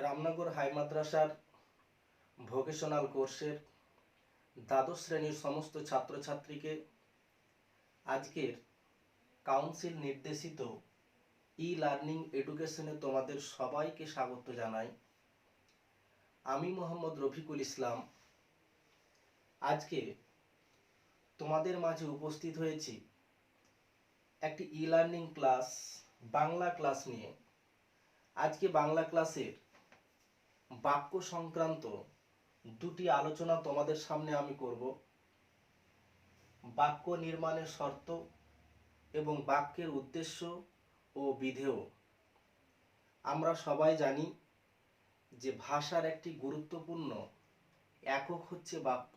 Ramnagar high মাদ্রাসার vocational কোর্সের দ্বাদশ শ্রেণীর সমস্ত ছাত্রছাত্রীকে আজকের কাউন্সিল নির্দেশিত ই লার্নিং এডুকেশনে তোমাদের সবাইকে স্বাগত জানাই। আমি মোহাম্মদ রফিকুল ইসলাম আজকে তোমাদের মাঝে উপস্থিত হয়েছি একটি e learning class, Bangla class নিয়ে। আজকে বাংলা ক্লাসের বাক্য সংক্রান্ত দুটি আলোচনা তোমাদের সামনে আমি করব। বাক্য নির্মাণের শর্ত এবং বাক্যের উদ্দেশ্য ও বিধেয়। আমরা সবাই জানি যে ভাষার একটি গুরুত্বপূর্ণ একক হচ্ছে বাক্য।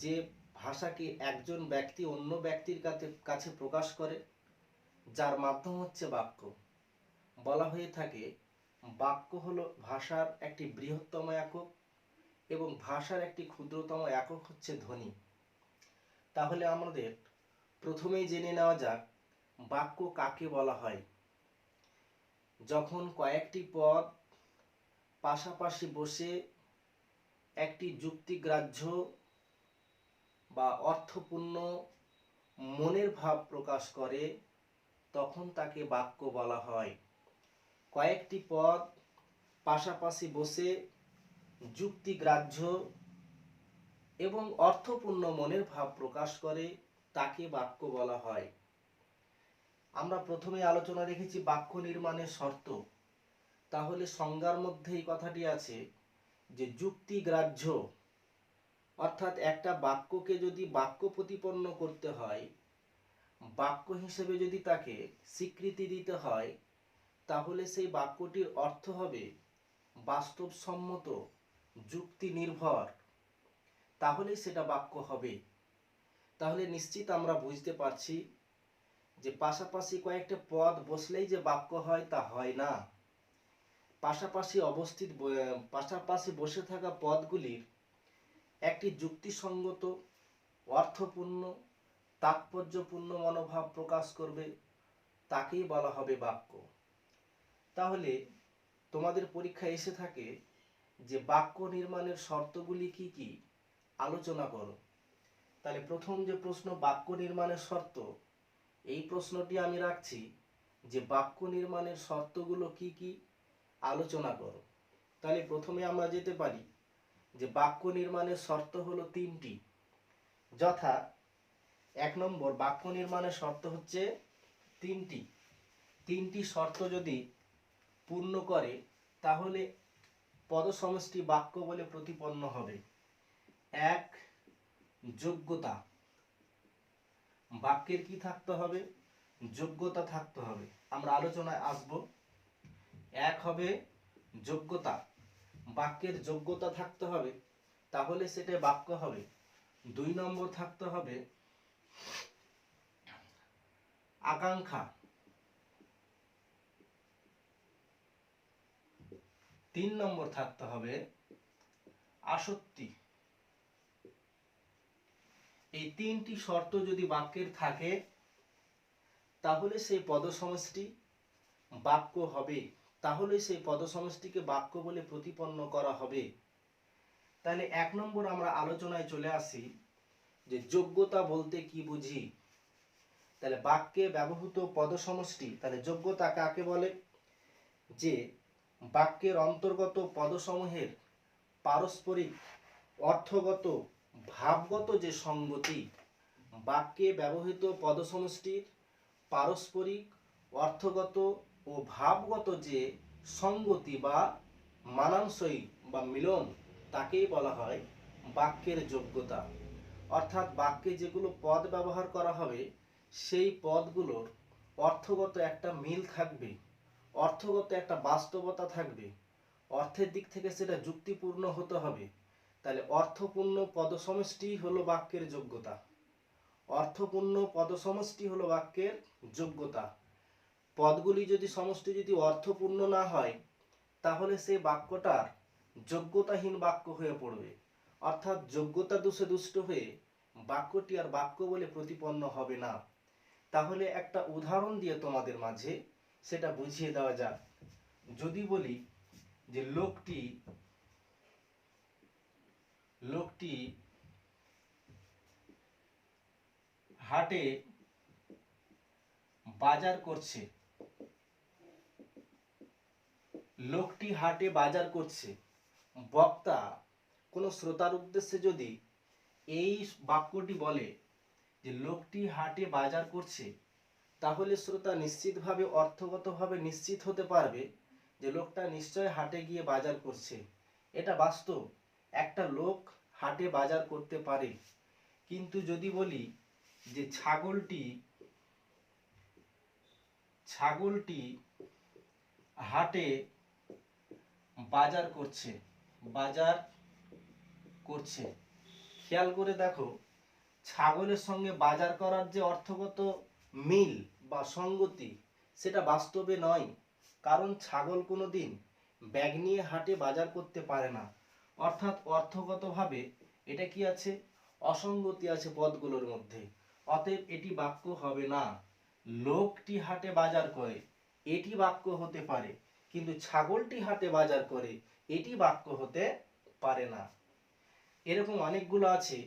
যে ভাষাকে একজন ব্যক্তি অন্য ব্যক্তির কাছে প্রকাশ করে, যার মাধ্যম হচ্ছে বাক্য। বলা হয়ে থাকে বাক্য হলো ভাষার একটি বৃহত্তম একক এবং ভাষার একটি ক্ষুদ্রতম একক হচ্ছে ধ্বনি। তাহলে আমাদের প্রথমেই জেনে নেওয়া যাক বাক্য কাকে বলা হয়। যখন কয়েকটি পদ পাশাপাশি বসে একটি যুক্তিগ্রাহ্য বা অর্থপূর্ণ মনের ভাব প্রকাশ করে, তখন তাকে বাক্য বলা হয়। কয়েকটি পদ পাশাপাশি বসে যুক্তিগ্রাহ্য এবং অর্থপূর্ণ মনের ভাব প্রকাশ করে, তাকে বাক্য বলা হয়। আমরা প্রথমে আলোচনা রেখেছি বাক্য নির্মাণের শর্ত। তাহলে সংজ্ঞার মধ্যে এই কথাটি আছে যে যুক্তিগ্রাহ্য, অর্থাৎ একটা বাক্যকে যদি বাক্য প্রতিপন্ন করতে হয়, বাক্য হিসেবে যদি তাকে স্বীকৃতি দিতে হয়, তাহলে সেই বাক্যটির অর্থ হবে বাস্তবসম্মত, যুক্তি নির্ভর, তাহলে সেটা বাক্য হবে। তাহলে নিশ্চিত আমরা বুঝতে পারছি যে পাশাপাশি কয়েকটা পদ বসলেই যে বাক্য হয় তা হয় না। পাশাপাশি বসে থাকা পদগুলির একটি যুক্তিসঙ্গত, অর্থপূর্ণ, তাৎপর্যপূর্ণ মনোভাব প্রকাশ করবে, তাকেই বলা হবে বাক্য। তাহলে তোমাদের পরীক্ষায় এসে থাকে যে বাক্য নির্মাণের শর্তগুলি কি কি, আলোচনা করো। তাহলে প্রথম যে প্রশ্ন বাক্য নির্মাণের শর্ত, এই প্রশ্নটি আমি রাখছি যে বাক্য নির্মাণের শর্তগুলো কি কি, আলোচনা করো। তাহলে প্রথমে আমরা যেতে পারি যে বাক্য নির্মাণের শর্ত হলো তিনটি। যথা 1 নম্বর, বাক্য নির্মাণের শর্ত হচ্ছে তিনটি শর্ত যদি পূর্ণ করে তাহলে পদসমষ্টি বাক্য বলে প্রতিপন্ন হবে। 1, যোগ্যতা। বাক্যের কি থাকতে হবে? যোগ্যতা থাকতে হবে। আমরা আলোচনায় আসব। 1 হবে যোগ্যতা, বাক্যের যোগ্যতা থাকতে হবে, তাহলে সেটা বাক্য হবে। 2 নম্বর থাকতে হবে আকাঙ্ক্ষা। 3 নম্বর থাকতে হবে আসক্তি। এই তিনটি শর্ত যদি বাক্যের থাকে তাহলে সেই পদসমষ্টি বাক্য হবে, তাহলে সেই পদসমষ্টিকে বাক্য বলে প্রতিপন্ন করা হবে। তাহলে 1 নম্বর আমরা আলোচনায় চলে আসি যে যোগ্যতা বলতে কি বুঝি। তাহলে বাক্যে ব্যবহৃত পদসমষ্টি, তাহলে যোগ্যতা কাকে বলে? যে বাক্যের অন্তর্গত পদসমূহের পারস্পরিক অর্থগত ভাবগত যে সঙ্গতি, বাক্যে ব্যবহৃত পদসমষ্টির পারস্পরিক অর্থগত ও ভাবগত যে সঙ্গতি বা মানানসই বা মিলন, তাকেই বলা হয় বাক্যের যোগ্যতা। অর্থাৎ বাক্যে যেগুলো পদ ব্যবহার করা হবে সেই পদগুলোর অর্থগত একটা মিল থাকবে, অর্থগত একটা বাস্তবতা থাকবে, অর্থের দিক থেকে সেটা যুক্তিপূর্ণ হতে হবে। তাহলে অর্থপূর্ণ পদসমষ্টি হলো বাক্যের যোগ্যতা। অর্থপূর্ণ পদসমষ্টি হলো বাক্যের যোগ্যতা। পদগুলি যদি সমষ্টি যদি অর্থপূর্ণ না হয় তাহলে সেই বাক্যটার যোগ্যতাহীন বাক্য হয়ে পড়বে। অর্থাৎ যোগ্যতা দোষে দুষ্ট হয়ে বাক্যটি আর বাক্য বলে প্রতিপন্ন হবে না। তাহলে একটা উদাহরণ দিয়ে তোমাদের মাঝে সেটা বুঝিয়ে দেওয়া যাক। যদি বলি যে লোকটি হাটে বাজার করছে, লোকটি হাটে বাজার করছে, বক্তা কোন শ্রোতার উদ্দেশ্যে যদি এই বাক্যটি বলে যে লোকটি হাটে বাজার করছে, তাহলে শ্রোতা নিশ্চিতভাবে অর্থগতভাবে নিশ্চিত হতে পারবে যে লোকটা নিশ্চয় হাটে গিয়ে বাজার করছে। এটা বাস্তব, একটা লোক হাটে বাজার করতে পারে। কিন্তু যদি বলি যে ছাগলটি হাটে বাজার করছে, খেয়াল করে দেখো ছাগলের সঙ্গে বাজার করার যে অর্থগত মিল বা সঙ্গতি সেটা বাস্তবে নয়, কারণ ছাগল কোনোদিন ব্যাগ নিয়ে হাটে বাজার করতে পারে না। অর্থাৎ অর্থগতভাবে এটা কি আছে, অসঙ্গতি আছে পদগুলোর মধ্যে, অতএব এটি বাক্য হবে না। লোকটি হাটে বাজার করে এটি বাক্য হতে পারে, কিন্তু ছাগলটি হাটে বাজার করে এটি বাক্য হতে পারে না। এরকম অনেকগুলো আছে।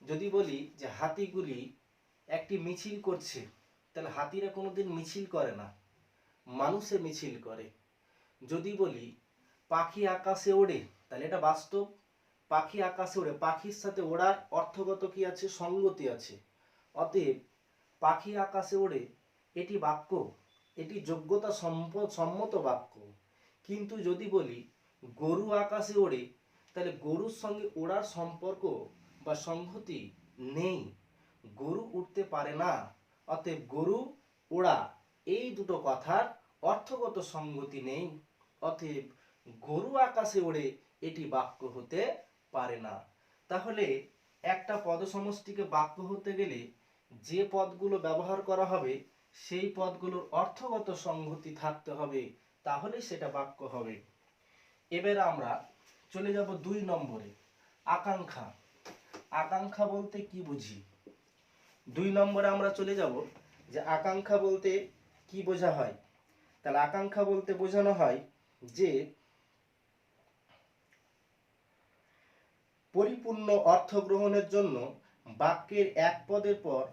যদি বলি যে হাতিগুলি একটি মিছিল করছে, তাহলে হাতিরা কোনোদিন মিছিল করে না, মানুষে মিছিল করে। যদি বলি পাখি আকাশে ওড়ে, তাহলে এটা বাস্তব, পাখি আকাশে ওড়ে, পাখির সাথে ওড়ার অর্থগত কি আছে, সঙ্গতি আছে। অতএব পাখি আকাশে ওড়ে এটি বাক্য, এটি যোগ্যতা সম্মত বাক্য। কিন্তু যদি বলি গরু আকাশে ওড়ে, তাহলে গরুর সঙ্গে ওড়ার সম্পর্ক বা সংহতি নেই, গরু উঠতে পারে না। অতএব গরু ওড়া এই দুটো কথার অর্থগত সংগতি নেই, অতএব গরু আকাশে ওড়ে এটি বাক্য হতে পারে না। তাহলে একটা পদ সমষ্টিকে বাক্য হতে গেলে যে পদগুলো ব্যবহার করা হবে সেই পদগুলোর অর্থগত সংহতি থাকতে হবে, তাহলে সেটা বাক্য হবে। এবার আমরা চলে যাব 2 নম্বরে, আকাঙ্ক্ষা। আকাঙ্ক্ষা বলতে কি বুঝি? 2 নম্বরে আমরা চলে যাব যে আকাঙ্ক্ষা বলতে কি বোঝা হয়। তাহলে আকাঙ্ক্ষা বলতে বোঝানো হয় যে পরিপূর্ণ অর্থ গ্রহণের জন্য বাক্যের এক পদের পর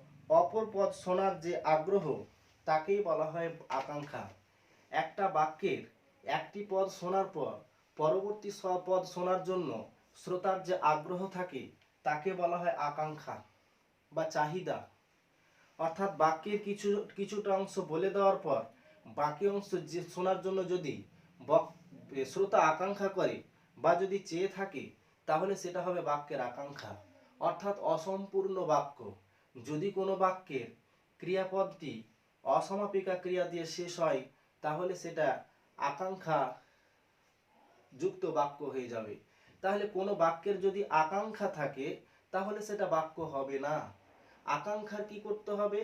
অপর পদ শোনার যে আগ্রহ, তাকেই বলা হয় আকাঙ্ক্ষা। একটা বাক্যের একটি পদ শোনার পর পরবর্তী পদ শোনার জন্য শ্রোতার যে আগ্রহ থাকে তাকে বলা হয় আকাঙ্ক্ষা বা চাহিদা। অর্থাৎ বাক্যের কিছুটা অংশ বলে দেওয়ার পর বাকি অংশ যে শোনার জন্য যদি শ্রোতা আকাঙ্ক্ষা করে বা যদি চেয়ে থাকে, তাহলে সেটা হবে বাক্যের আকাঙ্ক্ষা। অর্থাৎ অসম্পূর্ণ বাক্য, যদি কোনো বাক্যের ক্রিয়াপদটি অসমাপিকা ক্রিয়া দিয়ে শেষ হয়, তাহলে সেটা আকাঙ্ক্ষা যুক্ত বাক্য হয়ে যাবে। তাহলে কোনো বাক্যের যদি আকাঙ্ক্ষা থাকে তাহলে সেটা বাক্য হবে না। আকাঙ্ক্ষার কি করতে হবে?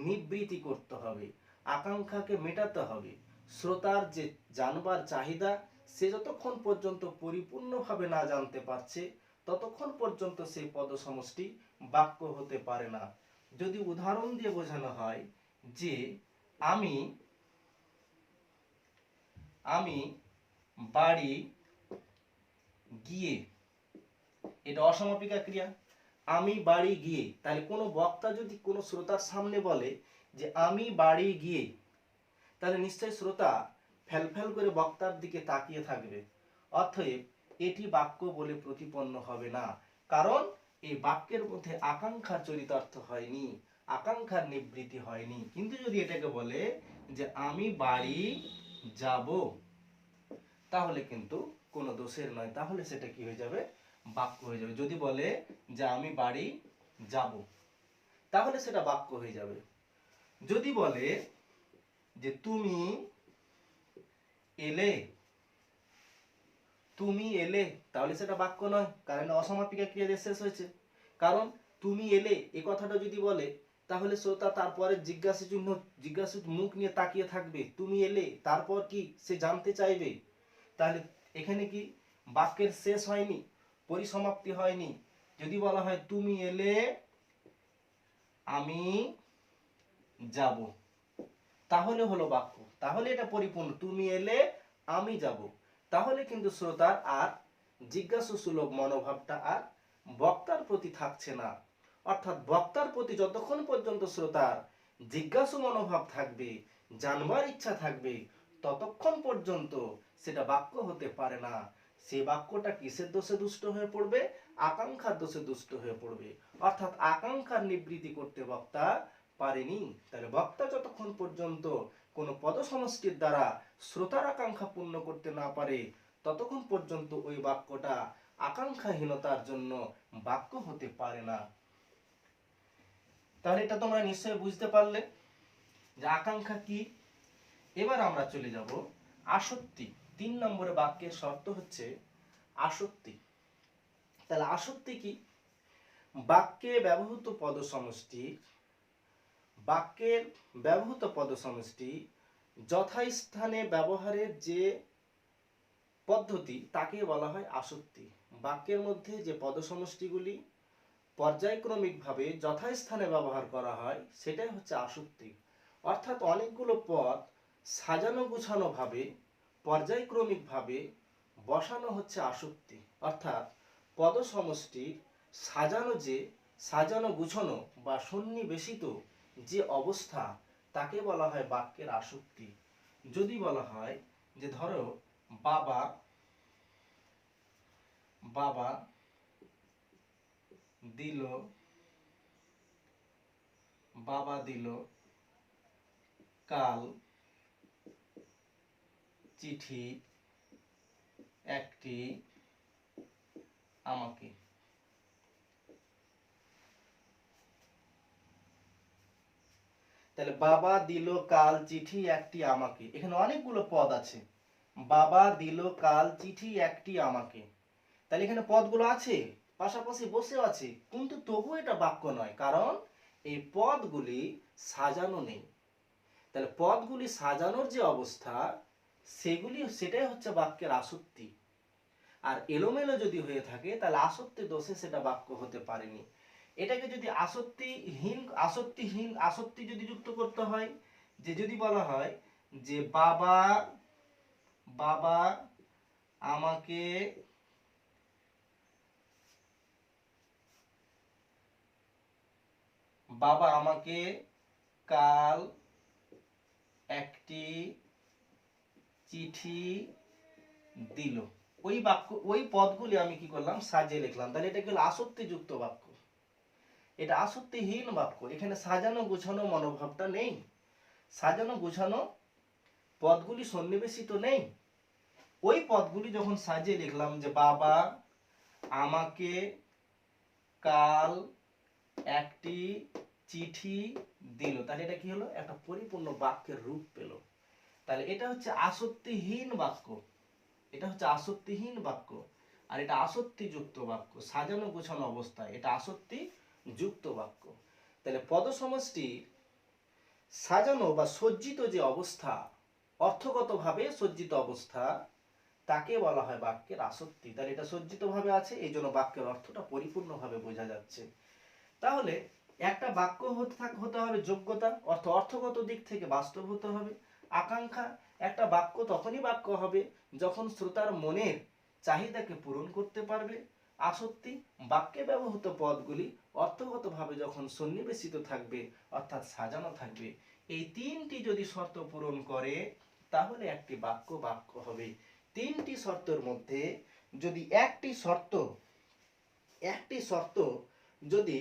নিবৃত্তি করতে হবে, আকাঙ্ক্ষাকে মেটাতে হবে। শ্রোতার যে জানবার চাহিদা সে যতক্ষণ পর্যন্ত পরিপূর্ণভাবে না জানতে পারছে ততক্ষণ পর্যন্ত সেই পদ সমষ্টি বাক্য হতে পারে না। যদি উদাহরণ দিয়ে বোঝানো হয় যে আমি বাড়ি গিয়ে, এটা অসমাপিকা ক্রিয়া, আমি বাড়ি গিয়ে, তাহলে কোনো বক্তা যদি কোনো শ্রোতার সামনে বলে যে আমি বাড়ি গিয়ে, তাহলে নিশ্চয়ই শ্রোতা ফ্যালফ্যাল করে বক্তার দিকে তাকিয়ে থাকবে। অতএব এটি বাক্য বলে প্রতিপন্ন হবে না, কারণ এই বাক্যের মধ্যে আকাঙ্ক্ষার চরিতার্থ হয়নি, আকাঙ্ক্ষার নিবৃত্তি হয়নি। কিন্তু যদি এটাকে বলে যে আমি বাড়ি যাব, তাহলে কিন্তু কোনো দোষের নয়, তাহলে সেটা কি হয়ে যাবে? বাক্য হয়ে যাবে। যদি বলে যে আমি বাড়ি যাব, তাহলে সেটা বাক্য হয়ে যাবে। যদি বলে যে তুমি এলে, তাহলে সেটা বাক্য নয়, কারণ অসমাপিকা ক্রিয়া দিয়ে শেষ হয়েছে। কারণ তুমি এলে এই কথাটা যদি বলে, তাহলে শ্রোতা তারপরে জিজ্ঞাসু মুখ নিয়ে তাকিয়ে থাকবে, তুমি এলে, তারপর কি সে জানতে চাইবে। তাহলে এখানে কি বাক্যের শেষ হয়নি, পরিসমাপ্তি হয়নি। যদি বলা হয় তুমি এলে আমি যাব, তাহলে হলো বাক্য, তাহলে এটা পরিপূর্ণ। তুমি এলে আমি যাব, তাহলে কিন্তু শ্রোতার আর জিজ্ঞাসু সুলভ মনোভাবটা আর বক্তার প্রতি থাকছে না। অর্থাৎ বক্তার প্রতি যতক্ষণ পর্যন্ত শ্রোতার জিজ্ঞাসু মনোভাব থাকবে, জানবার ইচ্ছা থাকবে, ততক্ষণ পর্যন্ত সেটা বাক্য হতে পারে না। সে বাক্যটা কিসের দোষে দুষ্ট হয়ে পড়বে? আকাঙ্ক্ষার দোষে দুষ্ট হয়ে পড়বে। অর্থাৎ আকাঙ্ক্ষার নিবৃত্তি করতে বক্তা পারেনি। তাহলে বক্তা যতক্ষণ পর্যন্ত কোনো পদসমষ্টির দ্বারা শ্রোতার আকাঙ্ক্ষা পূর্ণ করতে না পারে, ততক্ষণ পর্যন্ত ওই বাক্যটা আকাঙ্ক্ষাহীনতার জন্য বাক্য হতে পারে না। তাহলে এটা তোমরা নিশ্চয়ই বুঝতে পারলে যে আকাঙ্ক্ষা কি। এবার আমরা চলে যাব আসক্তি। 3 নম্বরে বাক্যের শর্ত হচ্ছে আসক্তি। তাহলে আসক্তি কি? বাক্যে ব্যবহৃত পদসমষ্টি যথাস্থানে ব্যবহারের যে পদ্ধতি তাকে বলা হয় আসক্তি। বাক্যের মধ্যে যে পদসমষ্টিগুলি পর্যায়ক্রমিকভাবে যথাস্থানে ব্যবহার করা হয় সেটাই হচ্ছে আসক্তি। অর্থাৎ অনেকগুলো পদ সাজানো গুছানো ভাবে পর্যায়ক্রমিকভাবে বসানো হচ্ছে আসক্তি। অর্থাৎ পদসমষ্টি সাজানো গুছানো বা সন্নিবেশিত যে অবস্থা তাকে বলা হয় বাক্যের আসক্তি। যদি বলা হয় যে ধরো বাবা বাবা দিল কাল চিঠি একটি আমাকে। তাহলে বাবা দিল কাল চিঠি একটি আমাকে, এখানে অনেকগুলো পদ আছে। বাবা দিল কাল চিঠি একটি আমাকে, তাহলে এখানে পদগুলো আছে, পাশাপাশি বসেও আছে, কিন্তু তবু এটা বাক্য নয়, কারণ এই পদগুলি সাজানো নেই। তাহলে পদগুলি সাজানোর যে অবস্থা সেটাই হচ্ছে বাক্যের আসক্তি। আর এলোমেলো যদি হয়ে থাকে তাহলে আসক্তি দোষে সেটা বাক্য হতে পারেনি। এটাকে যদি আসক্তি যদি যুক্ত করতে হয়, যে যদি বলা হয় যে বাবা আমাকে কাল একটি চিঠি দিল, ওই পদগুলি আমি কি করলাম? সাজিয়ে লিখলাম। তাহলে এটা হলো আসক্তিযুক্ত বাক্য। এটা আসক্তিহীন বাক্য। এখানে সাজানো গোছানো মনোভাবটা নেই, সাজানো গোছানো পদগুলি সন্নিবেশিত নেই। ওই পদগুলি যখন সাজিয়ে লিখলাম যে বাবা আমাকে কাল একটি চিঠি দিল, তাহলে এটা কি হলো? একটা পরিপূর্ণ বাক্যের রূপ পেল। তাহলে এটা হচ্ছে আসক্তিহীন বাক্য। আর এটা আসক্তিযুক্ত বাক্য। সাজানো গোছানো অবস্থায় এটা আসক্তিযুক্ত বাক্য। তাহলে পদসমষ্টি সাজানো বা সজ্জিত যে অবস্থা, অর্থগতভাবে সজ্জিত অবস্থা, তাকে বলা হয় বাক্যের আসক্তি। তাহলে এটা সজ্জিতভাবে আছে, এই জন্য বাক্যের অর্থটা পরিপূর্ণভাবে বোঝা যাচ্ছে। তাহলে একটা বাক্য হতে হবে যোগ্যতা, অর্থগত দিক থেকে বাস্তব হতে হবে। আকাঙ্ক্ষা, একটা বাক্য তখনই বাক্য হবে যখন শ্রোতার মনের চাহিদাকে পূরণ করতে পারবে। আসক্তি, বাক্যে ব্যবহৃত পদগুলি অর্থগতভাবে যখন সন্নিবেশিত থাকবে, অর্থাৎ সাজানো থাকবে। এই 3টি যদি শর্ত পূরণ করে তাহলে একটি বাক্য হবে। 3টি শর্তের মধ্যে যদি একটি শর্ত যদি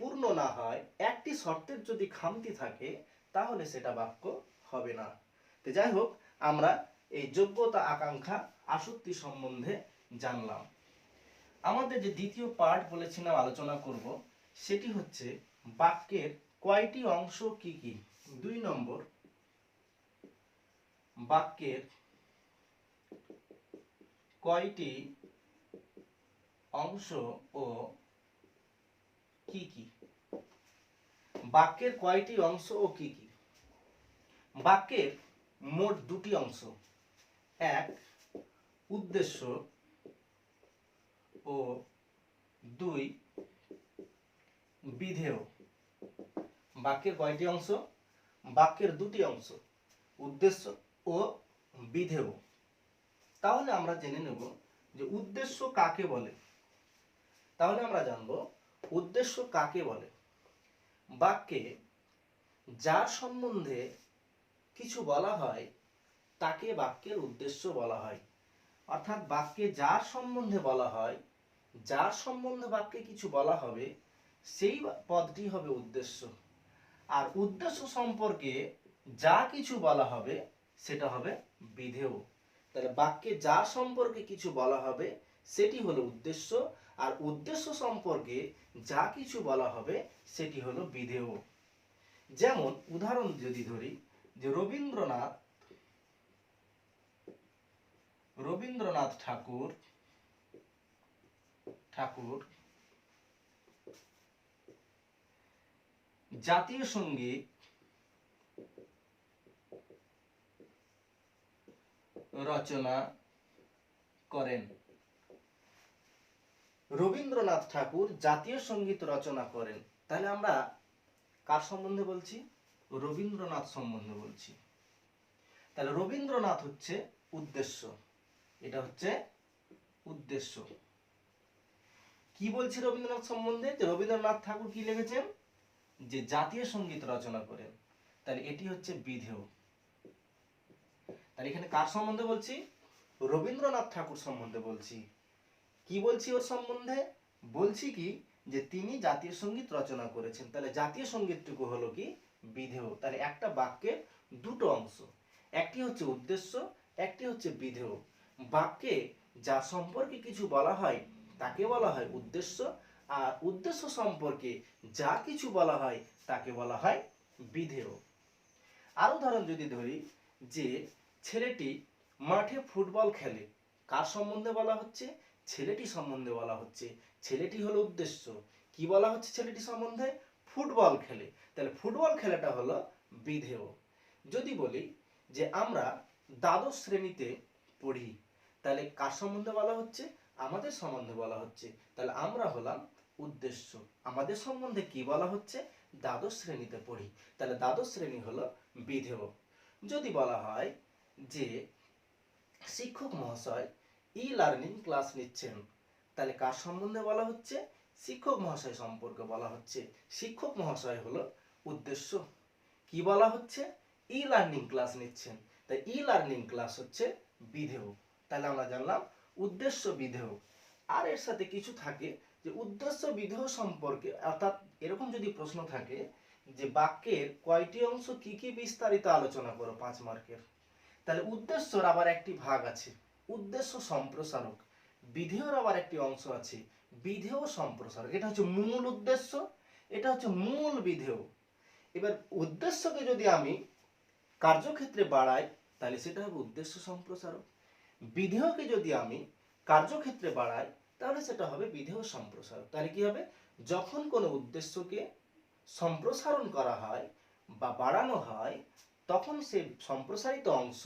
পূর্ণ না হয়, একটি শর্তের যদি খামতি থাকে, তাহলে সেটা বাক্য হবে না। তো যাই হোক, আমরা এই যোগ্যতা, আকাঙ্ক্ষা, আসক্তি সম্বন্ধে জানলাম। আমাদের যে দ্বিতীয় পার্ট বলেছিলাম আলোচনা করব, সেটি হচ্ছে বাক্যের কয়টি অংশ কি কি। 2 নম্বর, বাক্যের কয়টি অংশ ও কি কি। বাক্যের কয়টি অংশ ও কি কি? বাক্যের মোট 2টি অংশ, 1 উদ্দেশ্য ও 2 বিধেয়। বাক্যের কয়টি অংশ? বাক্যের 2টি অংশ, উদ্দেশ্য ও বিধেয়। তাহলে আমরা জেনে নেব যে উদ্দেশ্য কাকে বলে। তাহলে আমরা জানব উদ্দেশ্য কাকে বলে। বাক্যে যার সম্বন্ধে কিছু বলা হয় তাকে বাক্যের উদ্দেশ্য বলা হয়। অর্থাৎ বাক্যে যার সম্বন্ধে বলা হয়, যার সম্বন্ধে বাক্যে কিছু বলা হবে, সেই পদটি হবে উদ্দেশ্য। আর উদ্দেশ্য সম্পর্কে যা কিছু বলা হবে সেটা হবে বিধেয়। তাহলে বাক্যে যার সম্পর্কে কিছু বলা হবে সেটি হলো উদ্দেশ্য, আর উদ্দেশ্য সম্পর্কে যা কিছু বলা হবে সেটি হলো বিধেয়। যেমন উদাহরণ যদি ধরি, যে রবীন্দ্রনাথ ঠাকুর জাতীয় সঙ্গীত রচনা করেন। রবীন্দ্রনাথ ঠাকুর জাতীয় সঙ্গীত রচনা করেন। তাহলে আমরা কার সম্বন্ধে বলছি? রবীন্দ্রনাথ সম্বন্ধে বলছি। তাহলে রবীন্দ্রনাথ হচ্ছে উদ্দেশ্য, এটা হচ্ছে উদ্দেশ্য। কি বলছি রবীন্দ্রনাথ সম্বন্ধে? যে রবীন্দ্রনাথ ঠাকুর কি লিখেছেন? যে জাতীয় সঙ্গীত রচনা করেন। তাহলে এটি হচ্ছে বিধেয়। তাহলে এখানে কার সম্বন্ধে বলছি? রবীন্দ্রনাথ ঠাকুর সম্বন্ধে বলছি। কি বলছি ওর সম্বন্ধে? বলছি কি যে তিনি জাতীয় সঙ্গীত রচনা করেছেন। তাহলে জাতীয় সঙ্গীতটুকু হলো কি? বিধেয়। তাহলে একটা বাক্যের দুটো অংশ, একটি হচ্ছে উদ্দেশ্য, একটি হচ্ছে বিধেয়। বাক্যে যা সম্পর্কে কিছু বলা হয় তাকে বলা হয় উদ্দেশ্য, আর উদ্দেশ্য সম্পর্কে যা কিছু বলা হয় তাকে বলা হয় বিধেয়। আরো উদাহরণ যদি ধরি, যে ছেলেটি মাঠে ফুটবল খেলে, কার সম্বন্ধে বলা হচ্ছে? ছেলেটি সম্বন্ধে বলা হচ্ছে। ছেলেটি হলো উদ্দেশ্য। কি বলা হচ্ছে ছেলেটি সম্বন্ধে? ফুটবল খেলে। তাহলে ফুটবল খেলাটা হলো বিধেয়। যদি বলি যে আমরা দ্বাদশ শ্রেণীতে পড়ি, তাহলে কার সম্বন্ধে বলা হচ্ছে? আমাদের সম্বন্ধে বলা হচ্ছে। তাহলে আমরা হলাম উদ্দেশ্য। আমাদের সম্বন্ধে কি বলা হচ্ছে? দ্বাদশ শ্রেণীতে পড়ি। তাহলে দ্বাদশ শ্রেণী হলো বিধেয়। যদি বলা হয় যে শিক্ষক মহাশয় ই লার্নিং ক্লাস নিচ্ছেন, তাহলে কার সম্বন্ধে বলা হচ্ছে? শিক্ষক মহাশয় সম্পর্কে বলা হচ্ছে। শিক্ষক মহাশয় হলো উদ্দেশ্য। কি বলা হচ্ছে? ই লার্নিং ক্লাস নিচ্ছেন। তাই ই লার্নিং ক্লাস হচ্ছে বিধেয়। তাহলে আমরা জানলাম উদ্দেশ্য বিধেয়। আর এর সাথে কিছু থাকে যে উদ্দেশ্য বিধেয় সম্পর্কে, অর্থাৎ এরকম যদি প্রশ্ন থাকে যে বাক্যের কয়টি অংশ কি কি বিস্তারিত আলোচনা করো 5 মার্কের, তাহলে উদ্দেশ্যর আবার একটি ভাগ আছে উদ্দেশ্য সম্প্রসারক, বিধেয়র আবার একটি অংশ আছে বিধেয় সম্প্রসারক। এটা হচ্ছে মূল উদ্দেশ্য, এটা হচ্ছে মূল বিধেয়। এবার উদ্দেশ্যকে যদি আমি কার্যক্ষেত্রে বাড়াই তাহলে সেটা হবে উদ্দেশ্য সম্প্রসারক। বিধেয়কে যদি আমি কার্যক্ষেত্রে বাড়াই তাহলে সেটা হবে বিধেয় সম্প্রসারক। তাহলে কি হবে? যখন কোনো উদ্দেশ্যকে সম্প্রসারণ করা হয় বা বাড়ানো হয় তখন সেই সম্প্রসারিত অংশ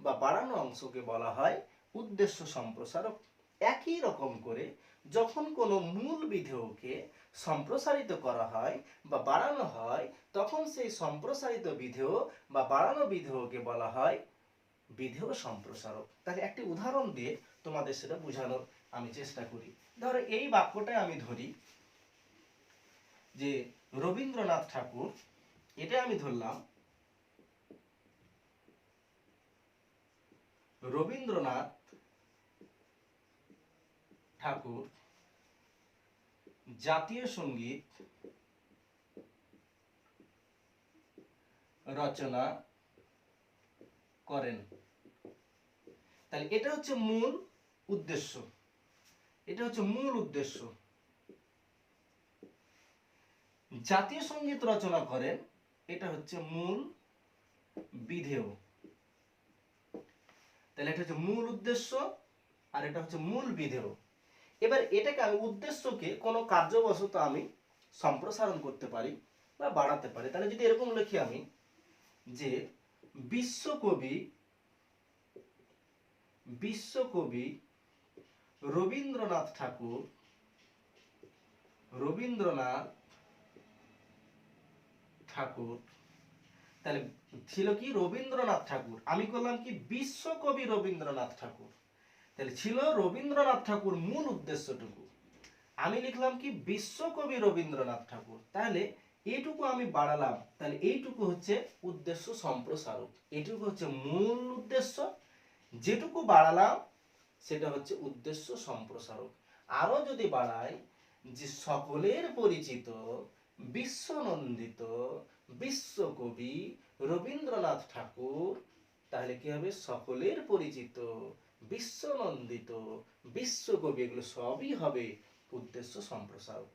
বা বাড়ানো অংশকে বলা হয় উদ্দেশ্য সম্প্রসারক। একই রকম করে যখন কোনো মূল বিধেয়কে সম্প্রসারিত করা হয় বা বাড়ানো হয় তখন সেই সম্প্রসারিত বিধেয় বা বাড়ানো বিধেয়কে বলা হয় বিধেয় সম্প্রসারক। তাহলে একটি উদাহরণ দিয়ে তোমাদের সেটা বোঝানোর আমি চেষ্টা করি। ধরো এই বাক্যটা আমি ধরি যে রবীন্দ্রনাথ ঠাকুর, এটা আমি ধরলাম রবীন্দ্রনাথ ঠাকুর জাতীয় সঙ্গীত রচনা করেন। তাহলে এটা হচ্ছে মূল উদ্দেশ্য, এটা হচ্ছে মূল উদ্দেশ্য। জাতীয় সঙ্গীত রচনা করেন এটা হচ্ছে মূল বিধেয়। তাহলে এটা হচ্ছে মূল উদ্দেশ্য আর এটা হচ্ছে মূল বিধেয়। এবার এটাকে আমি উদ্দেশ্যকে কোনো কার্যবশত আমি সম্প্রসারণ করতে পারি বা বাড়াতে পারি। তাহলে যদি এরকম লিখি আমি যে বিশ্বকবি রবীন্দ্রনাথ ঠাকুর তাহলে ছিল কি রবীন্দ্রনাথ ঠাকুর, আমি করলাম কি বিশ্বকবি রবীন্দ্রনাথ ঠাকুর। তাহলে ছিল রবীন্দ্রনাথ ঠাকুর মূল উদ্দেশ্যটুকু, আমি লিখলাম কি বিশ্বকবি রবীন্দ্রনাথ ঠাকুর। তাহলে এইটুকু আমি বাড়ালাম, তাহলে এইটুকু হচ্ছে উদ্দেশ্য সম্প্রসারক, এইটুকু হচ্ছে মূল উদ্দেশ্য, যেটুকু বাড়ালাম সেটা হচ্ছে উদ্দেশ্য সম্প্রসারক। আরো যদি বাড়াই যে সকলের পরিচিত বিশ্বনন্দিত বিশ্বকবি রবীন্দ্রনাথ ঠাকুর, তাহলে কি হবে সকলের পরিচিত বিশ্বনন্দিত বিশ্বকবি, এগুলো সবই হবে উদ্দেশ্য সম্প্রসারক।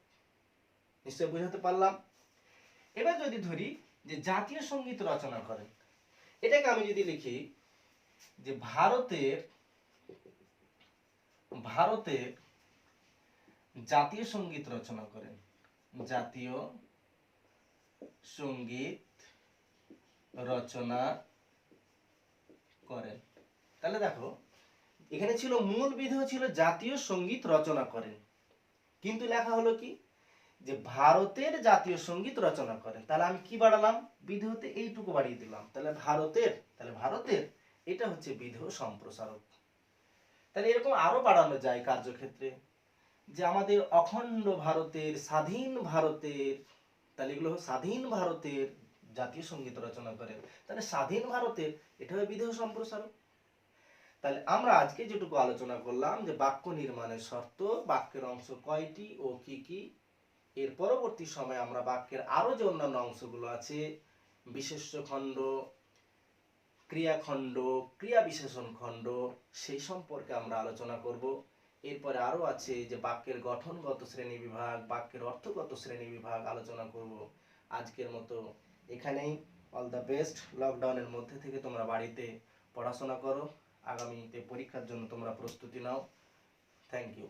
নিশ্চয় বোঝাতে পারলাম। এবার যদি ধরি যে জাতীয় সঙ্গীত রচনা করেন, এটাকে আমি যদি লিখি যে ভারতের জাতীয় সঙ্গীত রচনা করেন, জাতীয় সঙ্গীত রচনা করেন। তাহলে দেখো এখানে ছিল মূল বিধেয় ছিল জাতীয় সঙ্গীত রচনা করেন, কিন্তু লেখা হলো কি যে ভারতের জাতীয় সঙ্গীত রচনা করেন। তাহলে আমি কি বাড়ালাম, বিধেয়তে এইটুকু বাড়িয়ে দিলাম, তাহলে ভারতের এটা হচ্ছে বিধেয় সম্প্রসারক। তাহলে এরকম আরো বাড়ানো যায় কার্যক্ষেত্রে, যে আমাদের অখণ্ড ভারতের স্বাধীন ভারতের, তাহলে এগুলো স্বাধীন ভারতের জাতীয় সঙ্গীত রচনা করেন, তাহলে স্বাধীন ভারতের এটা হবে বিধেয় সম্প্রসারক। তাহলে আমরা আজকে যেটুকু আলোচনা করলাম যে বাক্য নির্মাণের শর্ত, বাক্যের অংশ কয়টি ও কি কি, এর পরবর্তী সময়ে আমরা বাক্যের আরো যে অন্যান্য অংশগুলো আছে, বিশেষ্য খণ্ড, ক্রিয়াখণ্ড, ক্রিয়া বিশেষণ খণ্ড, সেই সম্পর্কে আমরা আলোচনা করব। এরপরে আরো আছে যে বাক্যের গঠনগত শ্রেণী বিভাগ, বাক্যের অর্থগত শ্রেণী বিভাগ আলোচনা করব। আজকের মতো এখানেই। All the best. লকডাউনের মধ্যে থেকে তোমরা বাড়িতে পড়াশোনা করো, আগামীতে পরীক্ষার জন্য তোমরা প্রস্তুতি নাও। Thank you.